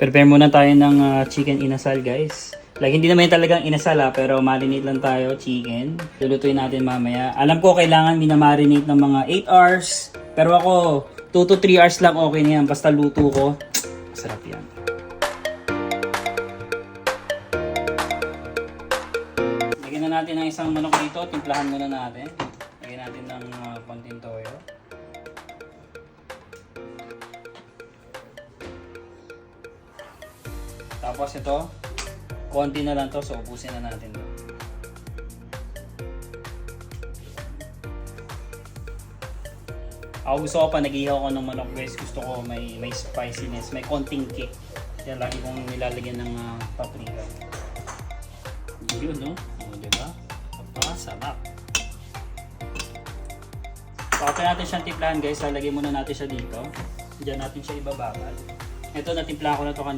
Prepare muna tayo ng chicken inasal, guys. Like, hindi naman talagang inasal pero marinate lang tayo, chicken. Lulutuin natin mamaya. Alam ko kailangan minamarinate ng mga 8 hours. Pero ako, 2 to 3 hours lang okay na yan. Basta luto ko. Masarap yan. Lagyan na natin ng isang manok dito. Timplahan muna natin. Lagyan natin ng konting toyo. Tapos ito, konti na lang to, so ubusin na natin to. Ako gusto ko pa nag-ihaw ko ng manok, guys. Gusto ko may spiciness, may konting kick. Kaya lagi kong nilalagyan ng paprika. Yun, no? O, diba? Napakasarap. So, after natin siyang timplahan, guys, lalagyan muna natin siya dito. Diyan natin siya ibababad. Ito, natimpla ko na to kanina.